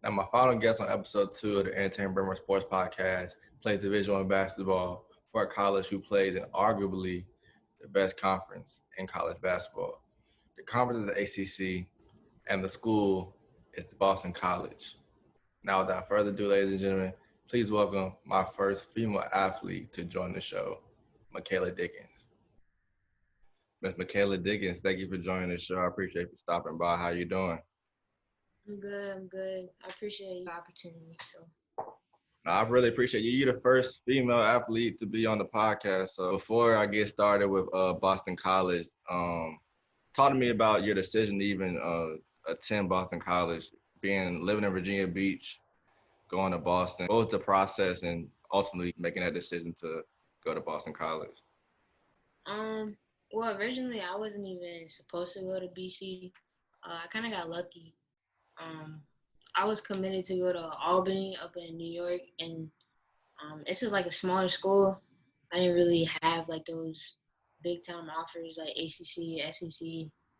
Now, my final guest on episode 2 of the Entertainment Braimer Sports Podcast plays Division I basketball for a college who plays in arguably the best conference in college basketball. The conference is the ACC, and the school is Boston College. Now, without further ado, ladies and gentlemen, please welcome my first female athlete to join the show, Makayla Dickens. Miss Makayla Dickens, thank you for joining the show. I appreciate you stopping by. How you doing? I'm good. I appreciate the opportunity. I really appreciate you. You're the first female athlete to be on the podcast. So before I get started with Boston College, talk to me about your decision to even attend Boston College, living in Virginia Beach, going to Boston. What was the process and ultimately making that decision to go to Boston College? Well, originally I wasn't even supposed to go to BC. I kind of got lucky. I was committed to go to Albany up in New York, and it's just like a smaller school. I didn't really have like those big time offers like ACC, SEC,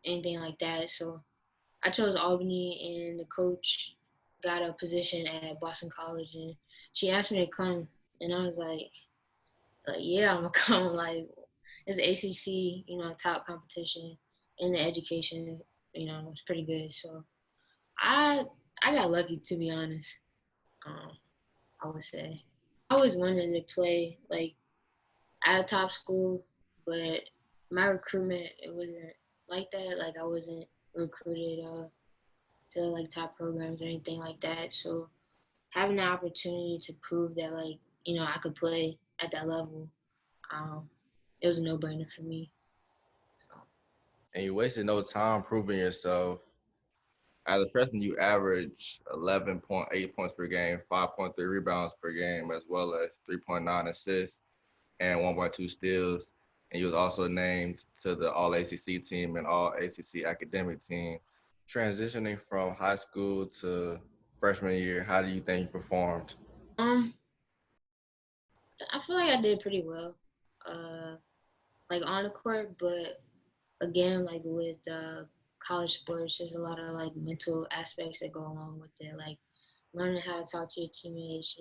anything like that. So I chose Albany, and the coach got a position at Boston College, and she asked me to come, and I was like yeah, I'm gonna come. Like it's ACC, top competition in the education, it's pretty good. So I I got lucky, to be honest. Um, I would say I always wanted to play like at a top school, but my recruitment it wasn't like that. Like I wasn't recruited to like top programs or anything like that. So having the opportunity to prove that like I could play at that level, um, it was a no-brainer for me. And you wasted no time proving yourself. As a freshman, you averaged 11.8 points per game, 5.3 rebounds per game, as well as 3.9 assists and 1.2 steals. And you was also named to the All-ACC team and All-ACC academic team. Transitioning from high school to freshman year, how do you think you performed? Um, I feel like I did pretty well, like on the court, but again, like with college sports, there's a lot of like mental aspects that go along with it, like learning how to talk to your teammates.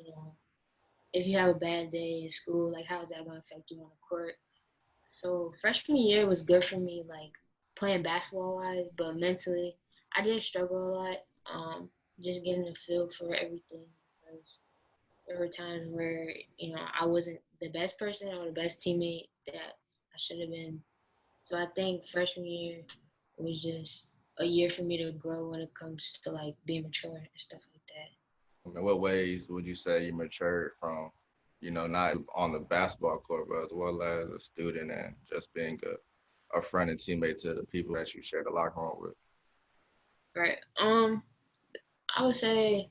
If you have a bad day in school, like how is that going to affect you on the court? So freshman year was good for me, like playing basketball wise, but mentally, I did struggle a lot. Just getting a feel for everything because there were times where I wasn't the best person or the best teammate that I should have been. So I think freshman year was just a year for me to grow when it comes to like being mature and stuff like that. In what ways would you say you matured from, not on the basketball court, but as well as a student and just being a friend and teammate to the people that you share the locker room with? Right. I would say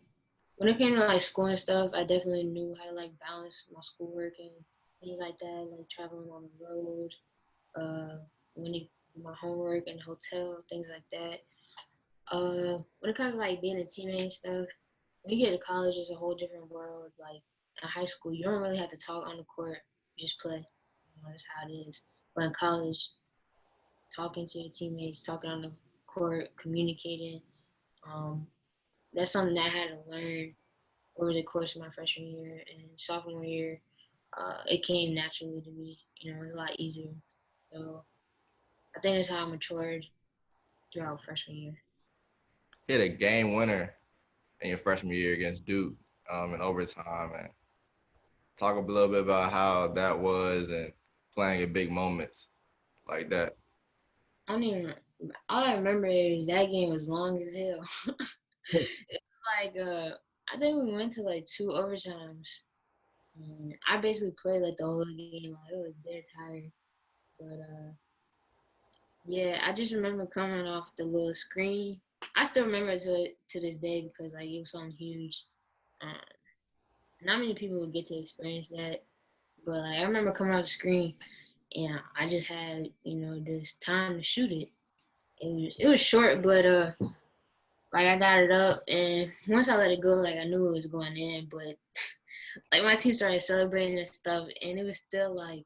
when it came to like school and stuff, I definitely knew how to like balance my schoolwork and things like that, like traveling on the road, uh, when it, my homework in the hotel, things like that. When it comes to like being a teammate and stuff, when you get to college, it's a whole different world. Like in high school, you don't really have to talk on the court; you just play. That's how it is. But in college, talking to your teammates, talking on the court, communicating, um, that's something that I had to learn over the course of my freshman year and sophomore year. It came naturally to me. It was a lot easier. So I think that's how I matured throughout freshman year. Hit a game winner in your freshman year against Duke in overtime, and talk a little bit about how that was and playing in big moments like that. I don't even. All I remember is that game was long as hell. It was like I think we went to like 2 overtimes. And I basically played like the whole game. Like it was dead tired, but yeah, I just remember coming off the little screen. I still remember it to this day because like it was something huge. Um, Not many people would get to experience that, but like, I remember coming off the screen and I just had this time to shoot it. It was short, but like I got it up, and once I let it go, like I knew it was going in. But like my team started celebrating and stuff, and it was still like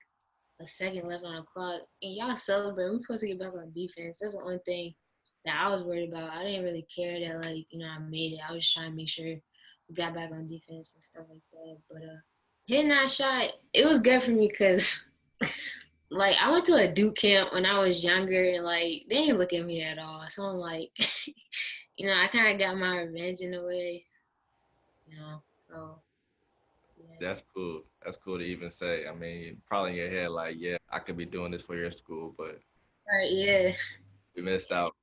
a second left on the clock, and y'all celebrate. We're supposed to get back on defense. That's the only thing that I was worried about. I didn't really care that, like, I made it. I was just trying to make sure we got back on defense and stuff like that. But hitting that shot, it was good for me because like I went to a Duke camp when I was younger, and like they didn't look at me at all. So I'm like, I kind of got my revenge in a way, So yeah. That's cool. That's cool to even say. I mean, probably in your head, like, yeah, I could be doing this for your school, but All right, yeah. we missed out.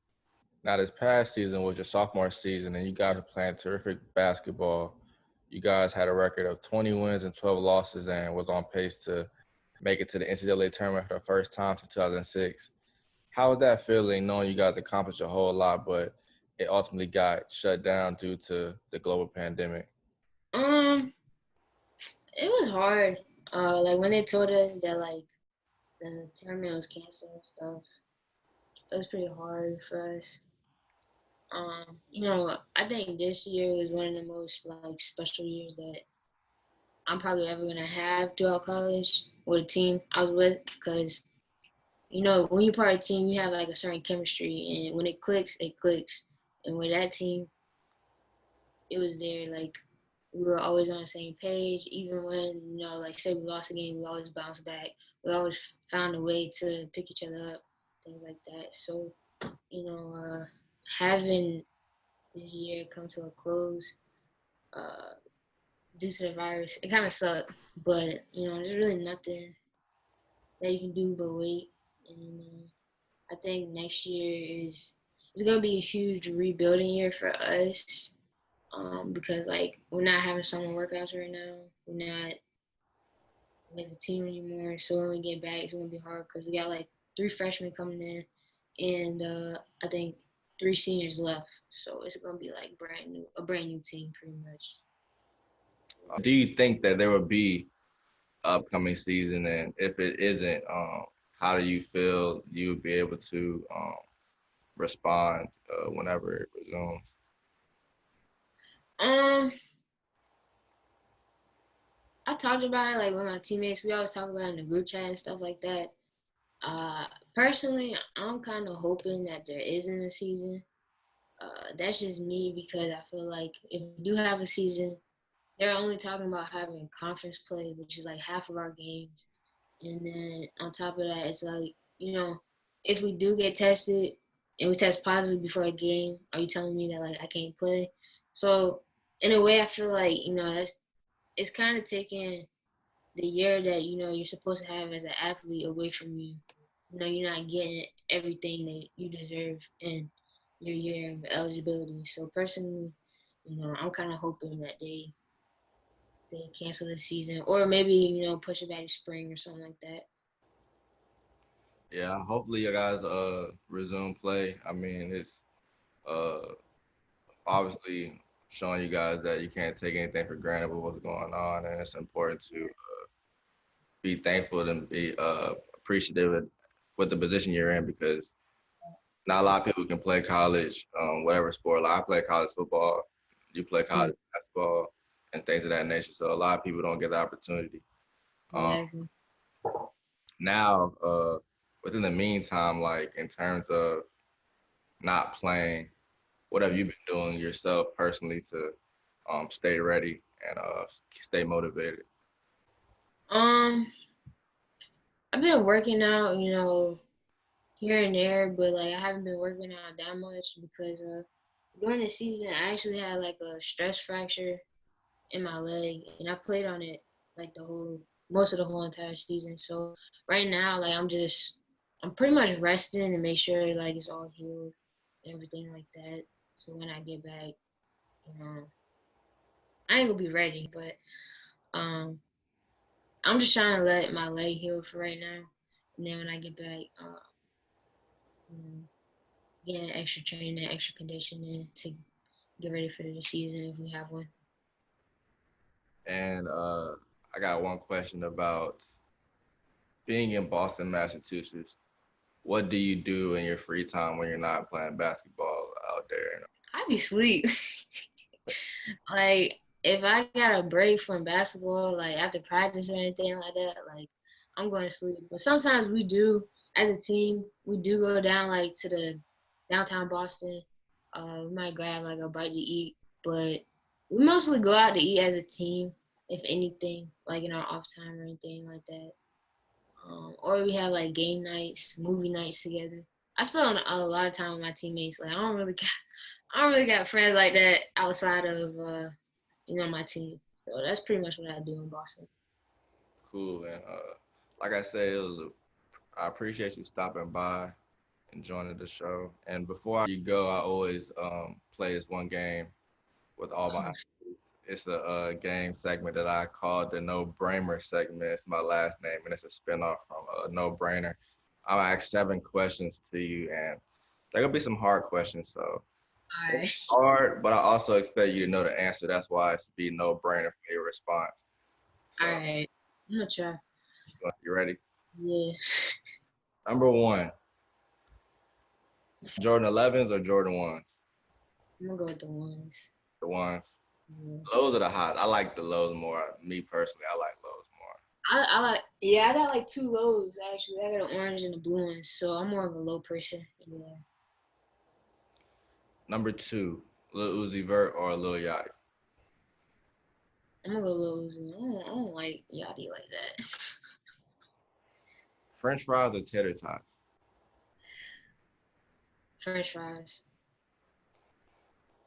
Now, this past season was your sophomore season, and you guys were playing terrific basketball. You guys had a record of 20 wins and 12 losses and was on pace to make it to the NCAA tournament for the first time since 2006. How was that feeling knowing you guys accomplished a whole lot, but it ultimately got shut down due to the global pandemic? Um, it was hard. Like when they told us that like the tournament was canceled and stuff, it was pretty hard for us. I think this year was one of the most like special years that I'm probably ever gonna have throughout college with a team I was with because when you're part of a team, you have like a certain chemistry, and when it clicks, it clicks. And with that team, it was there. Like we were always on the same page, even when like say we lost a game, we always bounce back. We always found a way to pick each other up, things like that. So having this year come to a close uh, due to the virus, it kind of sucked. But there's really nothing that you can do but wait. And I think next year is it's gonna be a huge rebuilding year for us. Because like we're not having summer workouts right now. We're not with the team anymore. So when we get back, it's gonna be hard because we got like 3 freshmen coming in, and I think 3 seniors left. So it's gonna be like a brand new team, pretty much. Do you think that there will be upcoming season, and if it isn't, how do you feel you would be able to respond whenever it resumes? Um, I talked about it like with my teammates. We always talk about it in the group chat and stuff like that. Personally, I'm kind of hoping that there isn't a season. That's just me because I feel like if we do have a season, they're only talking about having conference play, which is like half of our games. And then on top of that, it's like, if we do get tested and we test positive before a game, are you telling me that like I can't play? So in a way, I feel like, it's kind of taking the year that, you're supposed to have as an athlete away from you. You're not getting everything that you deserve in your year of eligibility. So personally, I'm kind of hoping that they cancel the season or maybe push it back to spring or something like that. Yeah, hopefully you guys resume play. I mean, it's uh obviously showing you guys that you can't take anything for granted with what's going on, and it's important to be thankful and be appreciative with the position you're in because not a lot of people can play college, whatever sport. Like I play college football, you play Yeah, college basketball, and things of that nature. So a lot of people don't get the opportunity. Um, exactly. now, within the meantime, like in terms of not playing, what have you been doing yourself personally to stay ready and stay motivated? Um, I've been working out, here and there, but like I haven't been working out that much because during the season I actually had like a stress fracture in my leg, and I played on it like most of the whole entire season. So right now, like I'm pretty much resting to make sure like it's all healed and everything like that. So when I get back, you know, I ain't gonna be ready, but um, I'm just trying to let my leg heal for right now, and then when I get back, you know, get extra training, extra conditioning to get ready for the season if we have one. And I got one question about being in Boston, Massachusetts. What do you do in your free time when you're not playing basketball out there? I be sleep. Like if I got a break from basketball, like after practice or anything like that, like I'm going to sleep. But sometimes we do, as a team, we do go down like to the downtown Boston. We might grab like a bite to eat, but we mostly go out to eat as a team, if anything, like in our off time or anything like that. Or we have like game nights, movie nights together. I spend a lot of time with my teammates. Like I don't really got friends like that outside of my team. So that's pretty much what I do in Boston. Cool. And like I said, I appreciate you stopping by and joining the show. And before you go, I always play this one game with all my athletes. It's a game segment that I call the No Braimer segment. It's my last name, and it's a spinoff from No Brainer. I'm gonna ask 7 questions to you, and there gonna be some hard questions. So All right. hard, but I also expect you to know the answer. That's why it's be no brainer for your response. All So right. I'm gonna try. you ready? Yeah. Number 1, Jordan 11s or Jordan 1s? I'm gonna go with the ones. The ones. Yeah. Lows are the hot. I like the lows more. Me personally, I like lows more. I like I got like 2 lows actually. I got an orange and a blue one, so I'm more of a low person. Yeah. Number 2, Lil Uzi Vert or Lil Yachty? I'm gonna go lows. I don't like Yachty like that. French fries or tater tots? French fries.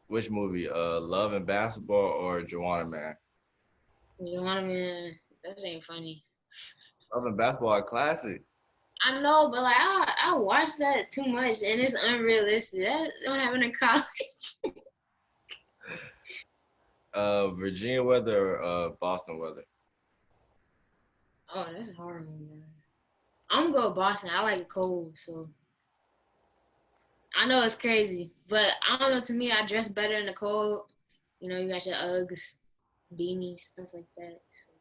Which movie? Love and Basketball or Joanna Man? You want me? That ain't funny. Love and Basketball, a classic. I know, but like I watch that too much, and it's unrealistic. That don't happen in college. Virginia weather or Boston weather? Oh, that's a hard one, man. I'm gonna go with Boston. I like it cold, so I know it's crazy, but I don't know. To me, I dress better in the cold. You got your Uggs, beanies, stuff like that. So.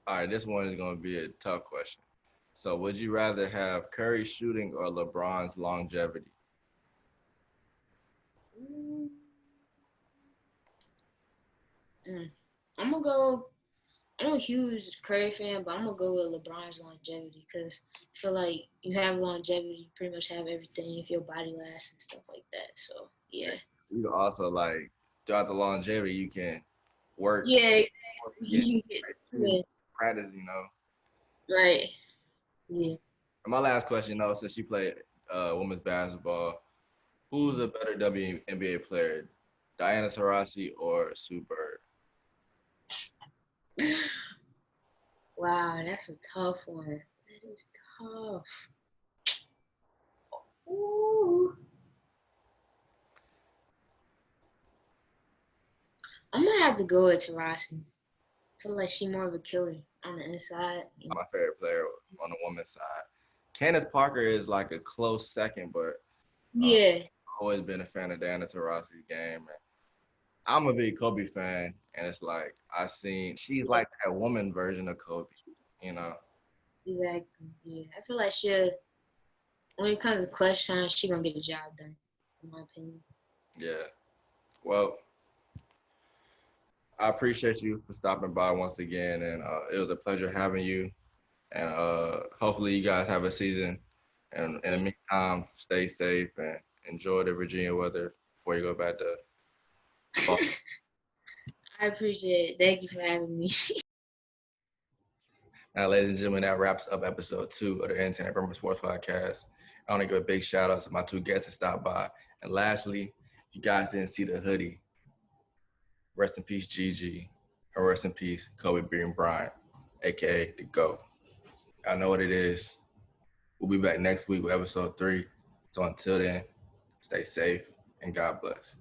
All right, this one is going to be a tough question. So, would you rather have Curry shooting or LeBron's longevity? Mm. I'm gonna go. I'm a huge Curry fan, but I'm gonna go with LeBron's longevity because I feel like you have longevity, you pretty much have everything if your body lasts and stuff like that. So yeah. You can also throughout the longevity, you can work, Yeah. get Yeah. practice. Right. Yeah. And my last question, since you play women's basketball, who's a better WNBA player, Diana Taurasi or Sue Bird? Wow, that's a tough one. That is tough. Ooh. I'm gonna have to go with Tarasi. I feel like she's more of a killer on the inside. My favorite player on the women's side. Candace Parker is like a close second, but Yeah. I've always been a fan of Diana Taurasi's game. And I'm a big Kobe fan, and it's like she's like that woman version of Kobe. Exactly. Yeah. I feel like when it comes to clutch time, she gonna get the job done, in my opinion. Yeah. Well, I appreciate you for stopping by once again, and it was a pleasure having you. And hopefully you guys have a season. And in the meantime, stay safe and enjoy the Virginia weather before you go back to Boston. I appreciate it. Thank you for having me. Now, ladies and gentlemen, that wraps up episode 2 of the Entertainment Braimer Sports Podcast. I want to give a big shout out to my 2 guests that stopped by. And lastly, if you guys didn't see the hoodie, rest in peace, Gigi, and rest in peace, Kobe Bean Bryant, aka the GOAT. I know what it is. We'll be back next week with episode 3. So until then, stay safe and God bless.